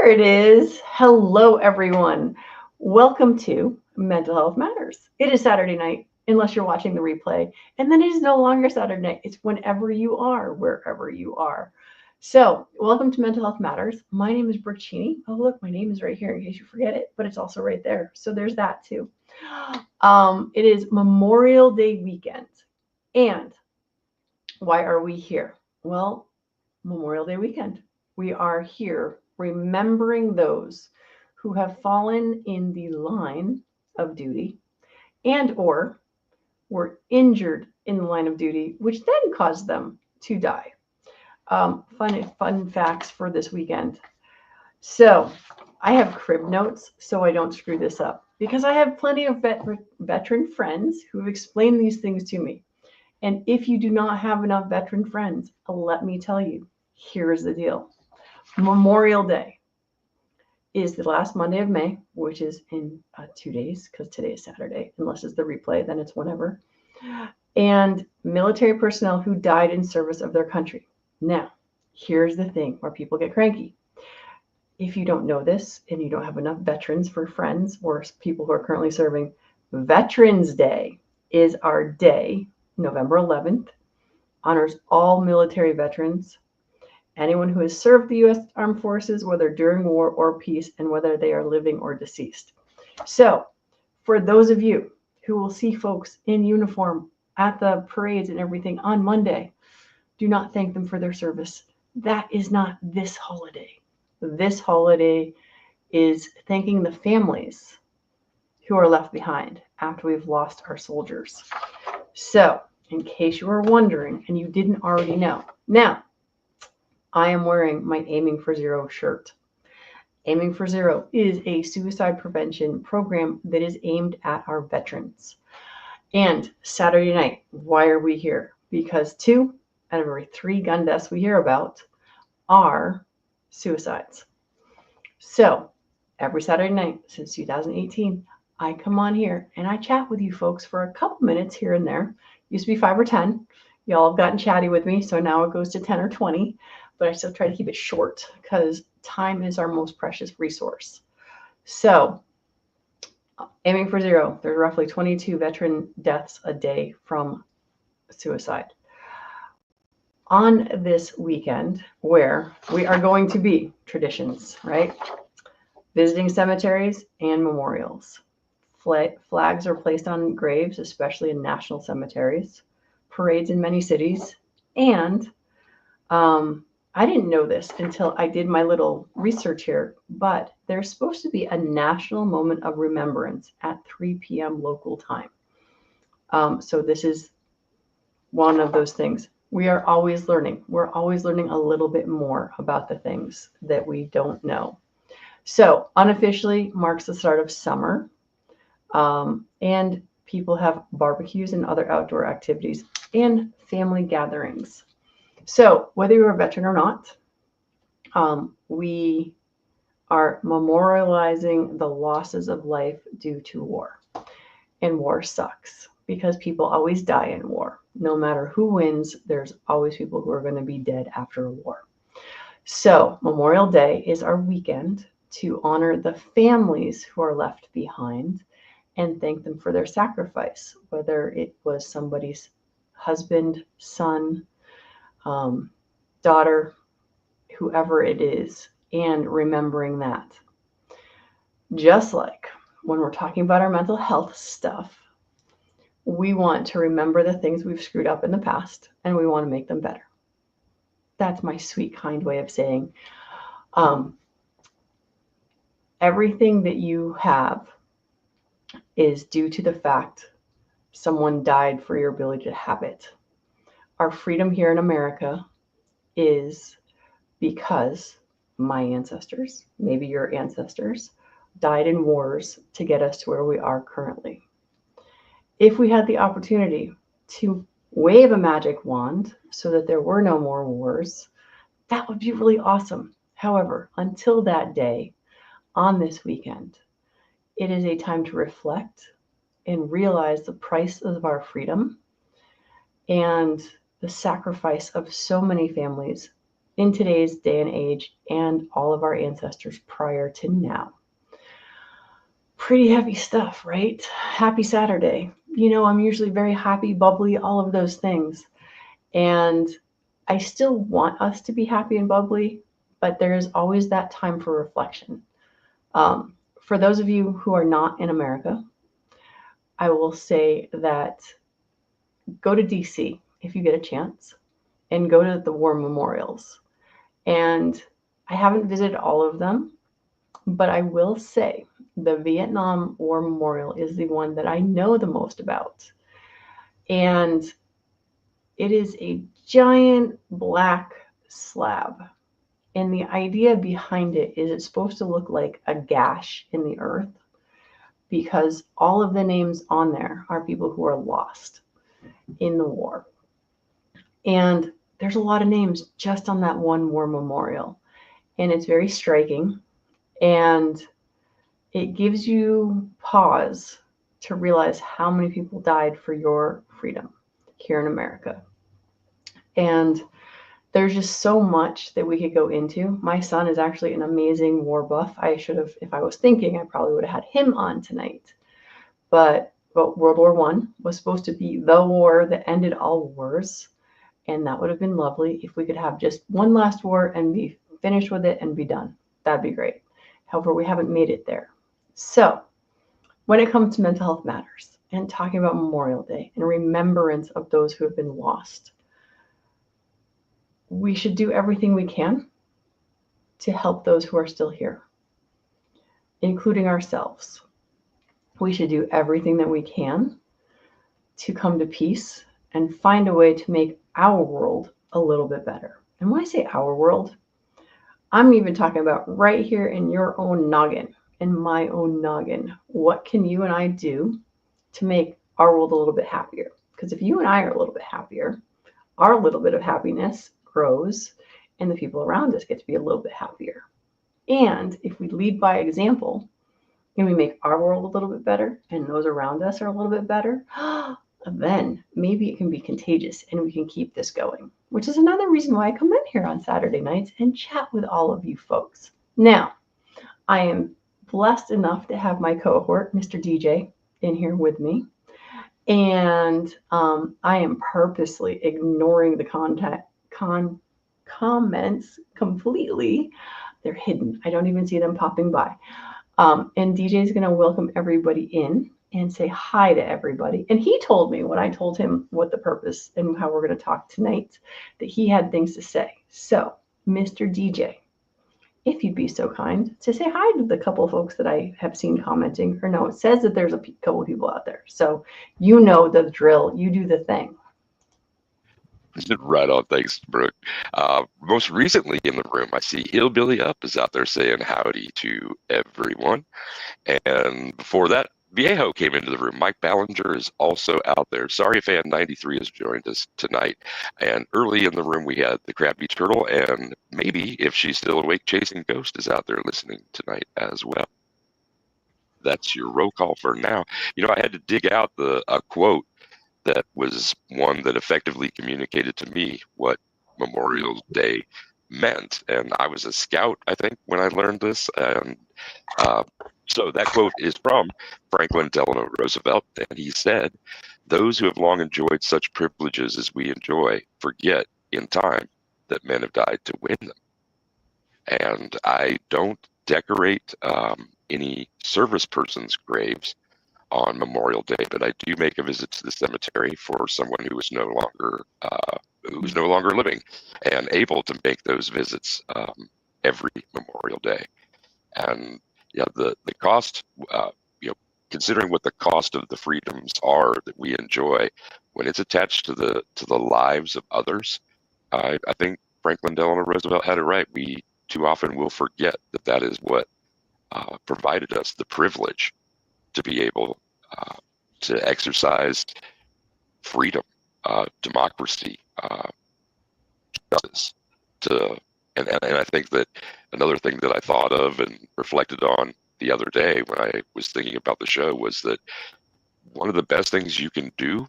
There it is. Hello, everyone. Welcome to Mental Health Matters. It is Saturday night, unless you're watching the replay. And then it is no longer Saturday night. It's whenever you are, wherever you are. So, welcome to Mental Health Matters. My name is Brooke Cheney. Oh, look, my name is right here in case you forget it, but it's also right there. So, there's that too. It is Memorial Day weekend. And why are we here? Well, Memorial Day weekend. We are here remembering those who have fallen in the line of duty and or were injured in the line of duty, which then caused them to die. Fun facts for this weekend. So I have crib notes so I don't screw this up because I have plenty of veteran friends who have explained these things to me. And if you do not have enough veteran friends, let me tell you, here's the deal. Memorial Day is the last Monday of May, which is in 2 days, because today is Saturday. Unless it's the replay, then it's whenever. And military personnel who died in service of their country. Now, here's the thing where people get cranky. If you don't know this and you don't have enough veterans for friends or people who are currently serving, Veterans Day is our day, November 11th, honors all military veterans, anyone who has served the U.S. Armed Forces, whether during war or peace, and whether they are living or deceased. So, for those of you who will see folks in uniform at the parades and everything on Monday, do not thank them for their service. That is not this holiday. This holiday is thanking the families who are left behind after we've lost our soldiers. So, in case you were wondering and you didn't already know, now, I am wearing my Aiming for Zero shirt. Aiming for Zero is a suicide prevention program that is aimed at our veterans. And Saturday night, why are we here? Because 2 out of every 3 gun deaths we hear about are suicides. So every Saturday night since 2018, I come on here and I chat with you folks for a couple minutes here and there. Used to be 5 or 10. Y'all have gotten chatty with me, so now it goes to 10 or 20. But I still try to keep it short because time is our most precious resource. So, Aiming for Zero, there's roughly 22 veteran deaths a day from suicide. On this weekend, where we are going to be traditions, right? Visiting cemeteries and memorials. Flags are placed on graves, especially in national cemeteries, parades in many cities, and I didn't know this until I did my little research here, but there's supposed to be a national moment of remembrance at 3 p.m. local time. So this is one of those things. We are always learning. We're always learning a little bit more about the things that we don't know. So unofficially marks the start of summer, and people have barbecues and other outdoor activities and family gatherings. So whether you're a veteran or not, we are memorializing the losses of life due to war. And war sucks because people always die in war. No matter who wins, there's always people who are going to be dead after a war. So Memorial Day is our weekend to honor the families who are left behind and thank them for their sacrifice, whether it was somebody's husband, son, daughter, whoever it is, and remembering that. Just like when we're talking about our mental health stuff, we want to remember the things we've screwed up in the past and we want to make them better. That's my sweet, kind way of saying everything that you have is due to the fact someone died for your ability to have it. Our freedom here in America is because my ancestors, maybe your ancestors, died in wars to get us to where we are currently. If we had the opportunity to wave a magic wand so that there were no more wars, that would be really awesome. However, until that day, on this weekend, it is a time to reflect and realize the price of our freedom and the sacrifice of so many families in today's day and age and all of our ancestors prior to now. Pretty heavy stuff, right? Happy Saturday. You know, I'm usually very happy, bubbly, all of those things. And I still want us to be happy and bubbly, but there is always that time for reflection. For those of you who are not in America, I will say that go to DC if you get a chance and go to the war memorials. And I haven't visited all of them, but I will say the Vietnam War Memorial is the one that I know the most about. And it is a giant black slab. And the idea behind it is it's supposed to look like a gash in the earth because all of the names on there are people who are lost in the war. And there's a lot of names just on that one war memorial. And it's very striking. And it gives you pause to realize how many people died for your freedom here in America. And there's just so much that we could go into. My son is actually an amazing war buff. I should have, if I was thinking, I probably would have had him on tonight. But World War I was supposed to be the war that ended all wars. And that would have been lovely if we could have just one last war and be finished with it and be done. That'd be great. However, we haven't made it there. So when it comes to mental health matters and talking about Memorial Day and remembrance of those who have been lost, we should do everything we can to help those who are still here, including ourselves. We should do everything that we can to come to peace and find a way to make our world a little bit better. And when I say our world, I'm even talking about right here in your own noggin, in my own noggin. What can you and I do to make our world a little bit happier? Because if you and I are a little bit happier, our little bit of happiness grows and the people around us get to be a little bit happier. And if we lead by example and we make our world a little bit better and those around us are a little bit better, then maybe it can be contagious and we can keep this going, which is another reason why I come in here on Saturday nights and chat with all of you folks. Now, I am blessed enough to have my cohort, Mr. DJ, in here with me. And I am purposely ignoring the comments completely. They're hidden. I don't even see them popping by. And DJ is going to welcome everybody in and say hi to everybody. And he told me when I told him what the purpose and how we're going to talk tonight, that he had things to say. So, Mr. DJ, if you'd be so kind to say hi to the couple of folks that I have seen commenting, or no, it says that there's a couple of people out there. So you know the drill. You do the thing. Right on. Thanks, Brooke. Most recently in the room, I see Hillbilly Up is out there saying howdy to everyone. And before that, Viejo came into the room. Mike Ballinger is also out there. Sorry Fan 93 has joined us tonight. And early in the room, we had the Crabby Turtle. And maybe, if she's still awake, Chasing Ghost is out there listening tonight as well. That's your roll call for now. You know, I had to dig out a quote that was one that effectively communicated to me what Memorial Day meant. And I was a scout, I think, when I learned this. And so that quote is from Franklin Delano Roosevelt. And he said, "Those who have long enjoyed such privileges as we enjoy forget in time that men have died to win them." And I don't decorate any service person's graves on Memorial Day, but I do make a visit to the cemetery for someone who is no longer living and able to make those visits every Memorial Day. And yeah, the cost, considering what the cost of the freedoms are that we enjoy, when it's attached to the lives of others, I think Franklin Delano Roosevelt had it right. We too often will forget that is what provided us the privilege to be able to exercise freedom, democracy, justice. And I think that another thing that I thought of and reflected on the other day when I was thinking about the show was that one of the best things you can do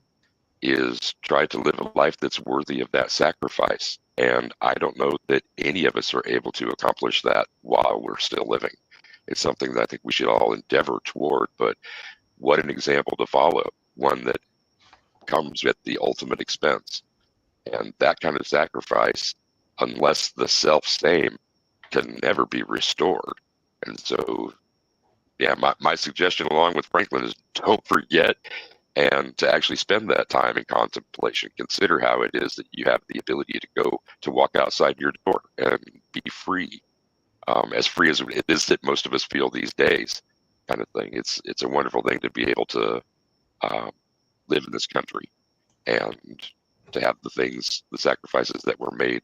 is try to live a life that's worthy of that sacrifice. And I don't know that any of us are able to accomplish that while we're still living. It's something that I think we should all endeavor toward, but what an example to follow, one that comes at the ultimate expense. And that kind of sacrifice, unless the self-same, can never be restored. And so, yeah, my suggestion along with Franklin is don't forget and to actually spend that time in contemplation. Consider how it is that you have the ability to walk outside your door and be free, as free as it is that most of us feel these days, kind of thing. It's a wonderful thing to be able to live in this country and to have the sacrifices that were made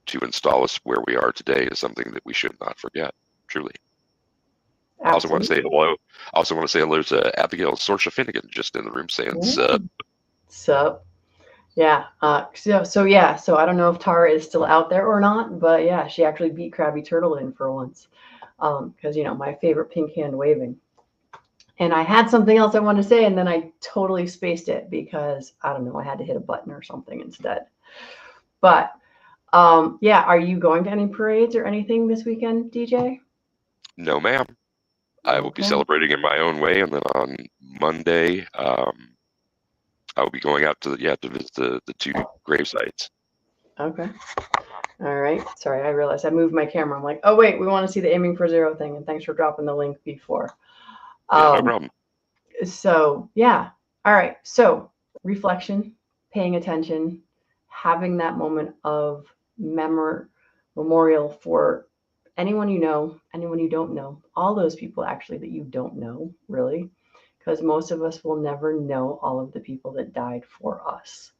to install us where we are today is something that we should not forget, truly. I also want to say hello. I also want to say hello to Abigail Sorsha Finnegan, just in the room, saying sup. Sup. Yeah. So I don't know if Tara is still out there or not, but yeah, she actually beat Krabby Turtle in for once. Because my favorite pink hand waving. And I had something else I wanted to say, and then I totally spaced it because I don't know, I had to hit a button or something instead. But yeah, are you going to any parades or anything this weekend, DJ? No, ma'am. I will be celebrating in my own way, and then on Monday, I will be going out to visit the two grave sites. Okay. All right. Sorry, I realized I moved my camera. I'm like, oh wait, we want to see the Aiming for Zero thing, and thanks for dropping the link before. Yeah, no problem. So yeah. All right. So reflection, paying attention, having that moment of memorial for anyone you know, anyone you don't know, all those people actually that you don't know, really, because most of us will never know all of the people that died for us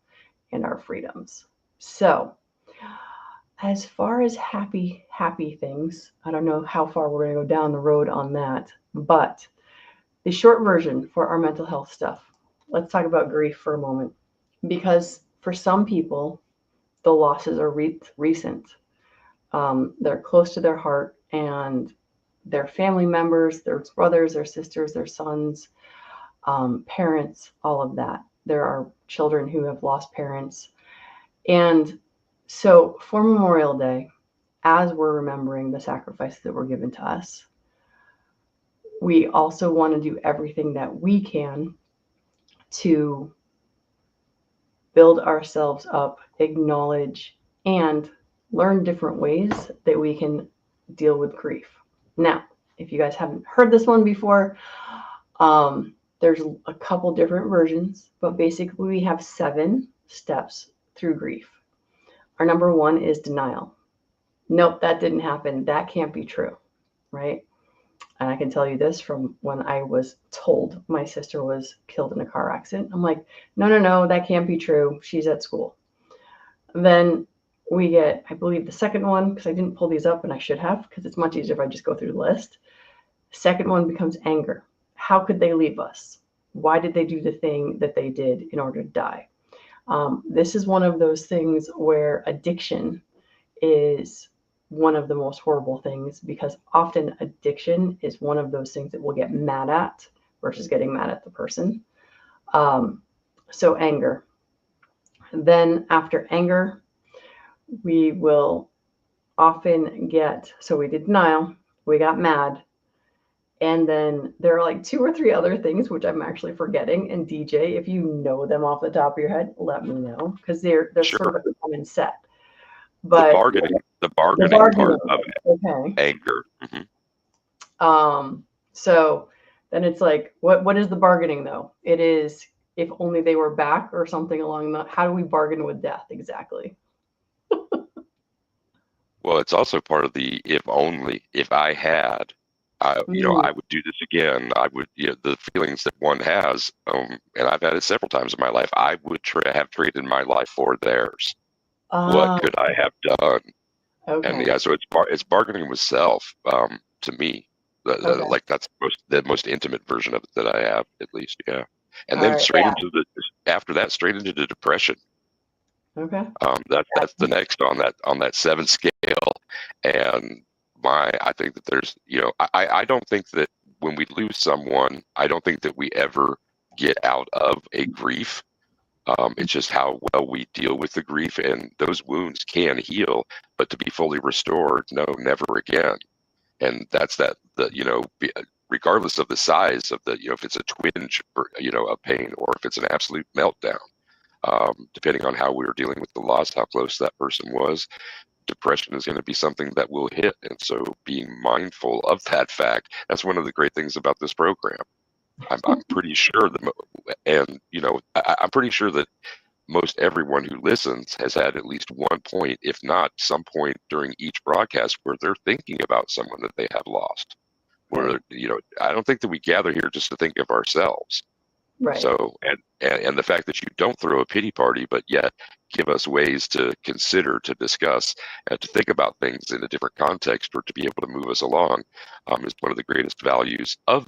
and our freedoms. So as far as happy things, I don't know how far we're going to go down the road on that, but the short version for our mental health stuff, let's talk about grief for a moment, because for some people, the losses are recent. They're close to their heart, and their family members, their brothers, their sisters, their sons, parents, all of that. There are children who have lost parents. And so for Memorial Day, as we're remembering the sacrifices that were given to us, we also want to do everything that we can to build ourselves up, acknowledge, and learn different ways that we can deal with grief. Now, if you guys haven't heard this one before, there's a couple different versions, but basically we have 7 steps through grief. Our number 1 is denial. Nope, that didn't happen. That can't be true, right? And I can tell you this from when I was told my sister was killed in a car accident. I'm like, no, that can't be true. She's at school. Then we get, I believe, the second one, because I didn't pull these up and I should have, because it's much easier if I just go through the list. Second one becomes anger. How could they leave us? Why did they do the thing that they did in order to die? This is one of those things where addiction is one of the most horrible things, because often addiction is one of those things that we'll get mad at versus getting mad at the person. So anger. Then after anger, we will often get, so we did denial, we got mad, and then there are like 2 or 3 other things which I'm actually forgetting. And DJ, if you know them off the top of your head, let me know, because they're Sure. sort of a common set. But the bargaining part of it, okay. anger. Mm-hmm. So then it's like, what is the bargaining though? It is, if only they were back or something along that. How do we bargain with death exactly? Well, it's also part of the if only. If I had, I would do this again. I would, the feelings that one has, and I've had it several times in my life. I would have traded my life for theirs. What could I have done? Okay. And yeah, so it's bargaining with self. To me, like that's the most intimate version of it that I have, at least. Yeah, and then straight into the depression. Okay. That's the next on that 7 scale, and I think that there's, I don't think that when we lose someone, I don't think that we ever get out of a grief. It's just how well we deal with the grief, and those wounds can heal, but to be fully restored, no, never again. And that's regardless of the size of if it's a twinge, of pain, or if it's an absolute meltdown, depending on how we were dealing with the loss, how close that person was, depression is going to be something that will hit. And so being mindful of that fact, that's one of the great things about this program. I'm pretty sure I'm pretty sure that most everyone who listens has had at least one point, if not some point during each broadcast, where they're thinking about someone that they have lost. Where, I don't think that we gather here just to think of ourselves. Right. So, and the fact that you don't throw a pity party, but yet give us ways to consider, to discuss, and to think about things in a different context, or to be able to move us along, is one of the greatest values of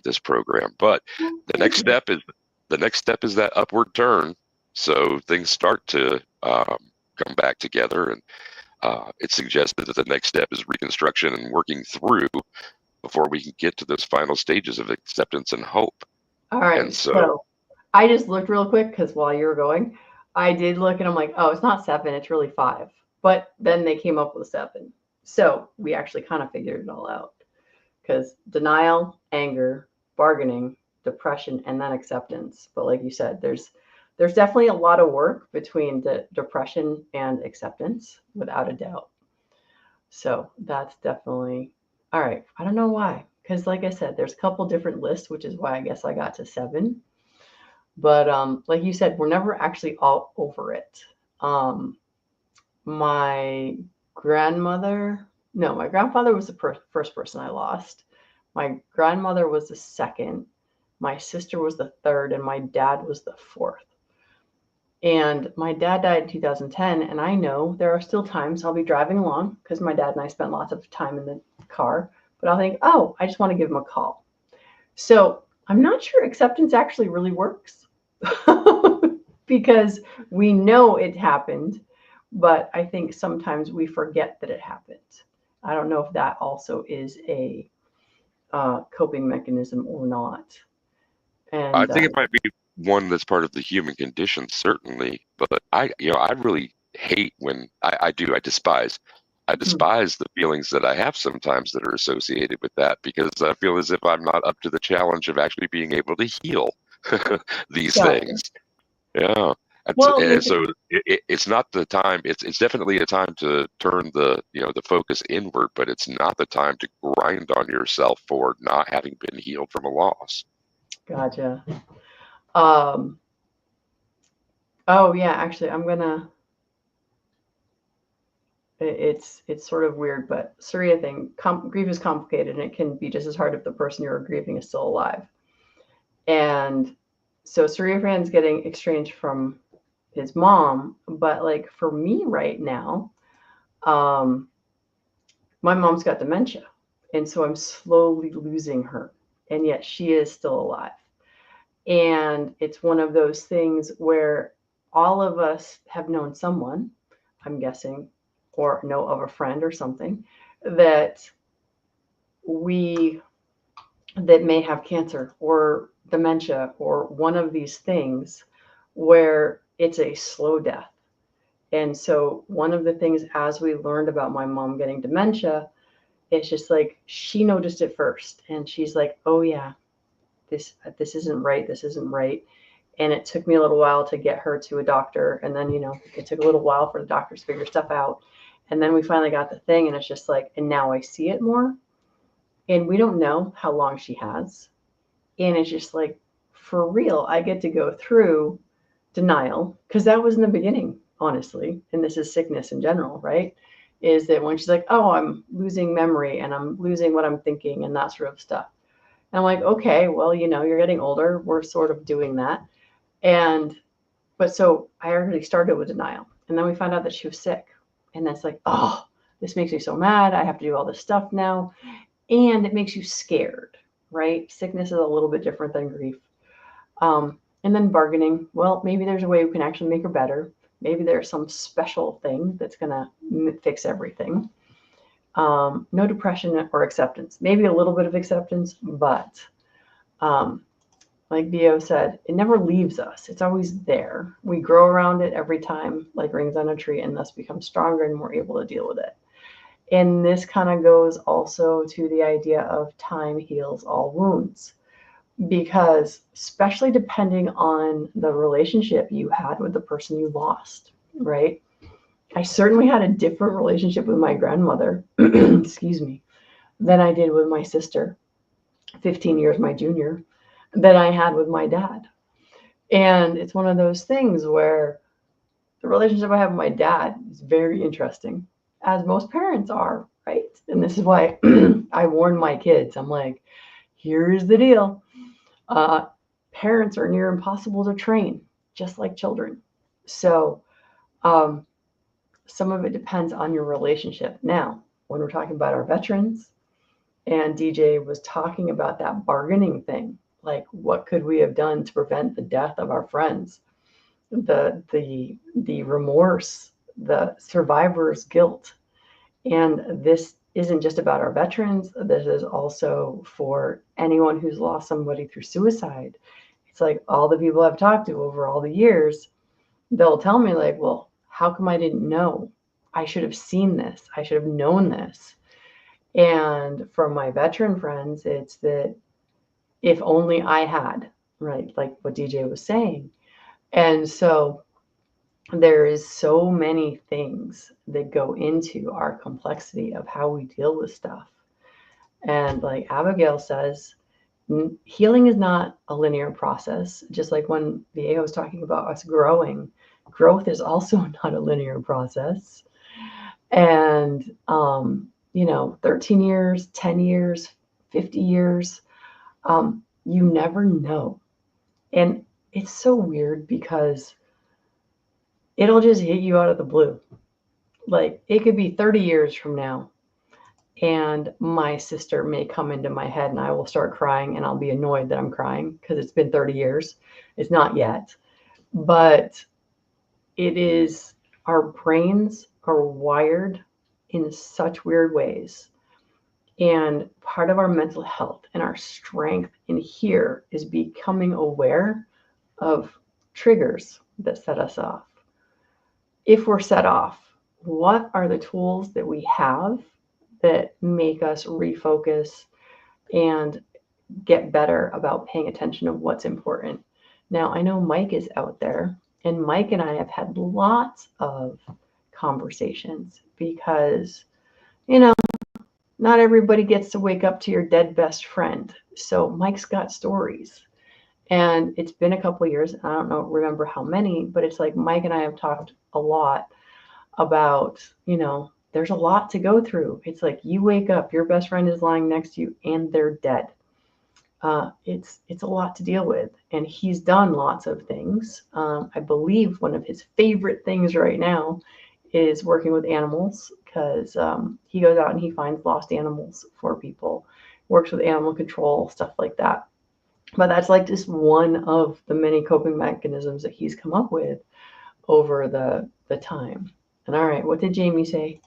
this program. But the next step is that upward turn. So things start to come back together, and it's suggested that the next step is reconstruction and working through before we can get to those final stages of acceptance and hope. All right. And so I just looked real quick because while you were going, I did look and I'm like, oh, it's not 7, it's really 5. But then they came up with 7. So we actually kind of figured it all out, because denial, anger, bargaining, depression, and then acceptance. But like you said, there's definitely a lot of work between the depression and acceptance, without a doubt. So that's definitely all right. I don't know why, because like I said, there's a couple different lists, which is why I guess I got to 7. But like you said, we're never actually all over it. My grandfather was the first person I lost. My grandmother was the second. My sister was the third, and my dad was the fourth. And my dad died in 2010, and I know there are still times I'll be driving along, because my dad and I spent lots of time in the car, but I'll think, oh, I just want to give him a call. So I'm not sure acceptance actually really works because we know it happened, but I think sometimes we forget that it happened. I don't know if that also is a coping mechanism or not. And I think it might be one that's part of the human condition, certainly. But I really hate when I despise the feelings that I have sometimes that are associated with that, because I feel as if I'm not up to the challenge of actually being able to heal these things. Yeah. And so it's not the time. It's definitely a time to turn the focus inward, but it's not the time to grind on yourself for not having been healed from a loss. Gotcha. Oh yeah, actually, it's sort of weird, but Surya thing, grief is complicated, and it can be just as hard if the person you're grieving is still alive. And so Surya Fran's getting estranged from his mom, but like for me right now, my mom's got dementia, and so I'm slowly losing her, and yet she is still alive. And it's one of those things where all of us have known someone, I'm guessing, or know of a friend or something that may have cancer or dementia or one of these things where it's a slow death. And so one of the things, as we learned about my mom getting dementia, it's just like she noticed it first, and she's like, oh yeah, this isn't right, this isn't right. And it took me a little while to get her to a doctor, and then it took a little while for the doctors to figure stuff out, and then we finally got the thing, and it's just like, and now I see it more, and we don't know how long she has, and it's just like, for real, I get to go through denial, because that was in the beginning, honestly, and this is sickness in general, right? Is that when she's like, oh, I'm losing memory and I'm losing what I'm thinking and that sort of stuff. And I'm like, okay, well, you're getting older. We're sort of doing that. But so I already started with denial. And then we found out that she was sick. And that's like, oh, this makes me so mad. I have to do all this stuff now. And it makes you scared, right? Sickness is a little bit different than grief. And then bargaining. Well, maybe there's a way we can actually make her better. Maybe there's some special thing that's going to fix everything. No depression or acceptance. Maybe a little bit of acceptance, but like Theo said, it never leaves us. It's always there. We grow around it every time, like rings on a tree, and thus become stronger and more able to deal with it. And this kind of goes also to the idea of time heals all wounds, because especially depending on the relationship you had with the person you lost, right? I certainly had a different relationship with my grandmother, excuse me, than I did with my sister, 15 years my junior, than I had with my dad. And it's one of those things where the relationship I have with my dad is very interesting, as most parents are, right? And this is why I warn my kids. I'm like, here's the deal. Uh, Parents are near impossible to train, just like children. So um, some of it depends on your relationship. Now, when we're talking about our veterans, and DJ was talking about that bargaining thing, like what could we have done to prevent the death of our friends? The remorse, the survivor's guilt. And this isn't just about our veterans. This is also for anyone who's lost somebody through suicide. It's like all the people I've talked to over all the years, they'll tell me like, well, how come I didn't know? I should have seen this. I should have known this. And from my veteran friends, it's that if only I had, right? Like what DJ was saying. And so there is so many things that go into our complexity of how we deal with stuff. And like Abigail says, healing is not a linear process. Just like when VA was talking about us growing, growth is also not a linear process. And, 13 years, 10 years, 50 years, you never know. And it's so weird because it'll just hit you out of the blue. Like it could be 30 years from now, and my sister may come into my head and I will start crying and I'll be annoyed that I'm crying because it's been 30 years. It's not yet. But it is, our brains are wired in such weird ways. And part of our mental health and our strength in here is becoming aware of triggers that set us off. If we're set off, what are the tools that we have that make us refocus and get better about paying attention to what's important? Now, I know Mike is out there, and Mike and I have had lots of conversations because, not everybody gets to wake up to your dead best friend. So Mike's got stories. And it's been a couple of years. I don't remember how many, but it's like Mike and I have talked a lot about, there's a lot to go through. It's like you wake up, your best friend is lying next to you, and they're dead. It's a lot to deal with, and he's done lots of things. I believe one of his favorite things right now is working with animals, because he goes out and he finds lost animals for people, works with animal control, stuff like that. But that's like just one of the many coping mechanisms that he's come up with over the time. And all right, what did Jamie say?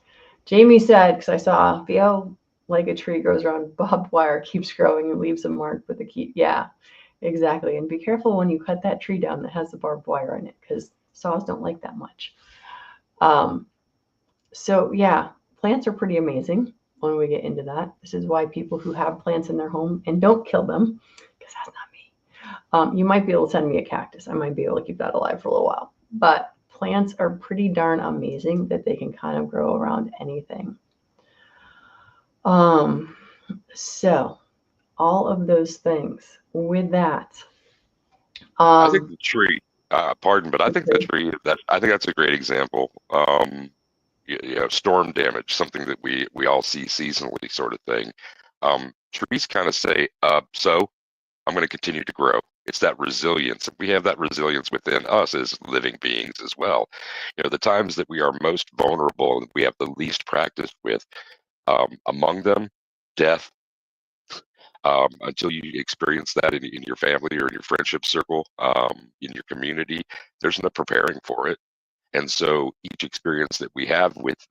Jamie said, because I saw Theo, like a tree grows around barbed wire, keeps growing and leaves a mark with a key. Yeah, exactly. And be careful when you cut that tree down that has the barbed wire in it, because saws don't like that much. So yeah, plants are pretty amazing when we get into that. This is why people who have plants in their home and don't kill them, because that's not me. You might be able to send me a cactus. I might be able to keep that alive for a little while. But plants are pretty darn amazing that they can kind of grow around anything. So all of those things with that. I think the tree, pardon, but I think the tree, I think that's a great example. Storm damage, something that we all see seasonally, sort of thing. Trees kind of say, so I'm going to continue to grow. It's that resilience. We have that resilience within us as living beings as well. The times that we are most vulnerable and we have the least practice with, among them, death. Until you experience that in your family or in your friendship circle, in your community, there's no preparing for it. And so each experience that we have with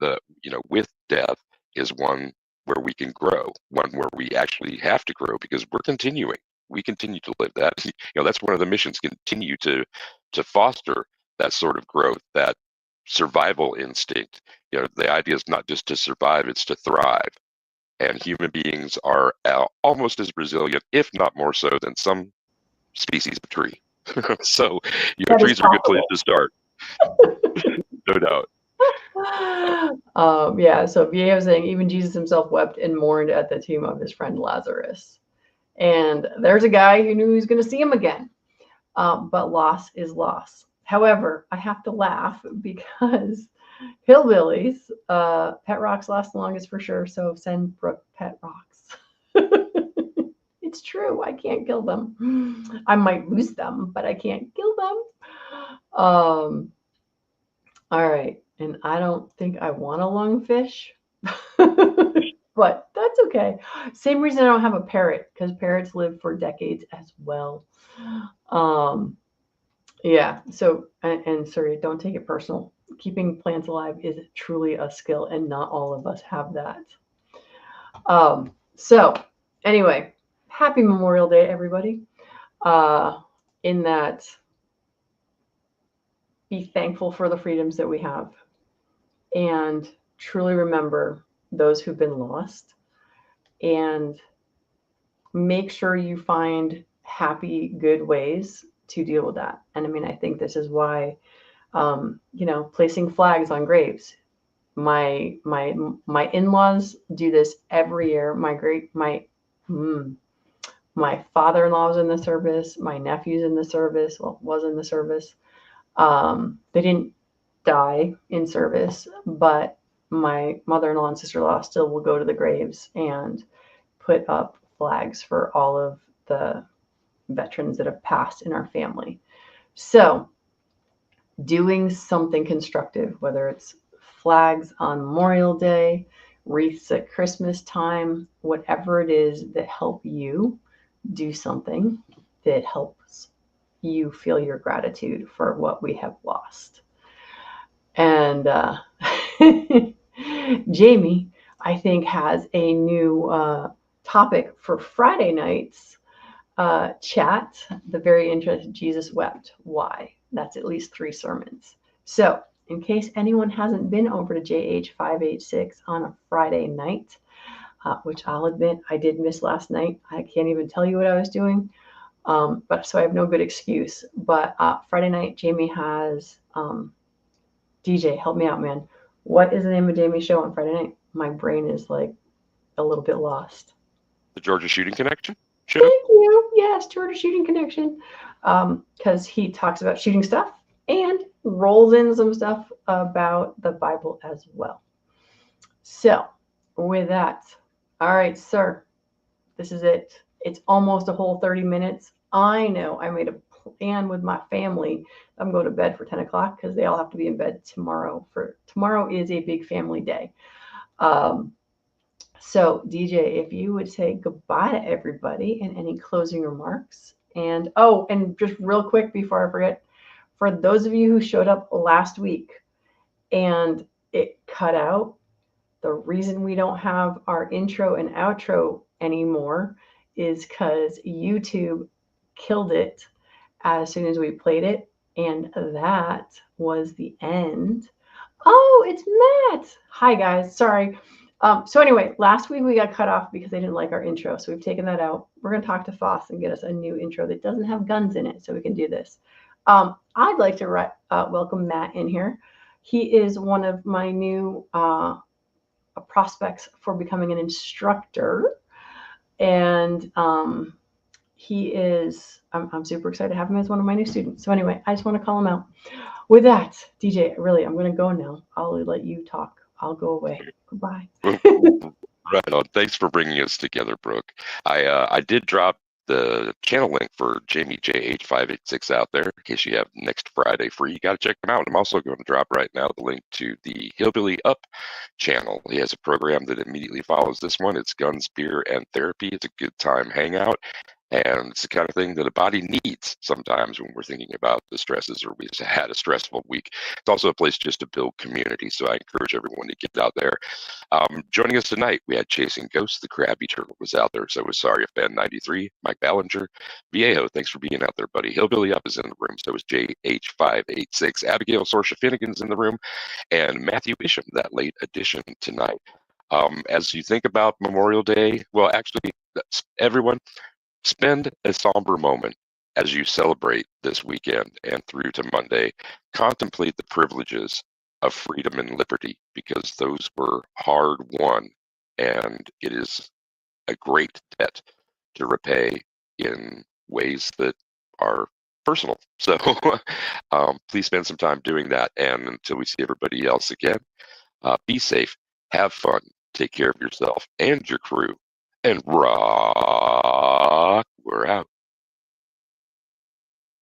with death is one where we can grow, one where we actually have to grow because we're continuing. we continue to live that. That's one of the missions, continue to foster that sort of growth, that survival instinct. The idea is not just to survive, it's to thrive. And human beings are almost as resilient, if not more so, than some species of tree. So, trees are a good place to start. No doubt. Yeah, so VA was saying even Jesus himself wept and mourned at the tomb of his friend Lazarus. And there's a guy who knew he was going to see him again. But loss is loss. However, I have to laugh because hillbillies, pet rocks last the longest for sure. So send Brooke pet rocks. It's true. I can't kill them. I might lose them, but I can't kill them. All right. And I don't think I want a lungfish, but that's okay. Same reason I don't have a parrot, because parrots live for decades as well. Yeah. So, and sorry, don't take it personal. Keeping plants alive is truly a skill, and not all of us have that. So anyway, happy Memorial Day, everybody. In that, be thankful for the freedoms that we have, and truly remember those who've been lost, and make sure you find happy, good ways to deal with that. And I mean, I think this is why, placing flags on graves. My in-laws do this every year. My father-in-law was in the service. My nephew's in the service. Well, was in the service. They didn't die in service, but my mother-in-law and sister-in-law still will go to the graves and put up flags for all of the veterans that have passed in our family. So doing something constructive, whether it's flags on Memorial Day, wreaths at Christmas time, whatever it is that help you do something that helps you feel your gratitude for what we have lost. And Jamie, I think, has a new topic for Friday night's chat. The very interesting, Jesus wept. Why? That's at least 3 sermons. So in case anyone hasn't been over to JH586 on a Friday night, which I'll admit I did miss last night. I can't even tell you what I was doing. But so I have no good excuse. But Friday night, Jamie has DJ, help me out, man. What is the name of Jamie's show on Friday night? My brain is like a little bit lost. The Georgia Shooting Connection show? Thank you. Yes, Georgia Shooting Connection. Because he talks about shooting stuff and rolls in some stuff about the Bible as well. So with that, all right, sir, this is it. It's almost a whole 30 minutes. I know I made a plan with my family. I'm going to bed for 10 o'clock because they all have to be in bed tomorrow. Tomorrow is a big family day. So DJ, if you would say goodbye to everybody and any closing remarks. And just real quick before I forget, for those of you who showed up last week and it cut out, the reason we don't have our intro and outro anymore is because YouTube killed it as soon as we played it. And that was the end. Oh, it's Matt. Hi, guys. Sorry. So anyway, last week we got cut off because they didn't like our intro. So we've taken that out. We're going to talk to Foss and get us a new intro that doesn't have guns in it so we can do this. I'd like to welcome Matt in here. He is one of my new prospects for becoming an instructor. And he is, I'm super excited to have him as one of my new students. So anyway, I just want to call him out. With that, DJ, really, I'm going to go now. I'll let you talk. I'll go away. Goodbye. Right on. Thanks for bringing us together, Brooke. I did drop the channel link for Jamie JH586 out there in case you have next Friday free. You got to check him out. I'm also going to drop right now the link to the Hillbilly Up channel. He has a program that immediately follows this one. It's Guns, Beer, and Therapy. It's a good time hangout. And it's the kind of thing that a body needs sometimes when we're thinking about the stresses or we just had a stressful week. It's also a place just to build community. So I encourage everyone to get out there. Joining us tonight, we had Chasing Ghosts. The Crab Eater was out there. So was Sorry If Fan 93, Mike Ballinger, Viejo. Thanks for being out there, buddy. Hillbilly Up is in the room. So was JH586. Abigail Sorsha Finnegan's in the room. And Matthew Isham, that late addition tonight. As you think about Memorial Day, well, actually, everyone, spend a somber moment as you celebrate this weekend and through to Monday. Contemplate the privileges of freedom and liberty because those were hard won, and it is a great debt to repay in ways that are personal. So please spend some time doing that. And until we see everybody else again, be safe, have fun, take care of yourself and your crew, and rock. We're out.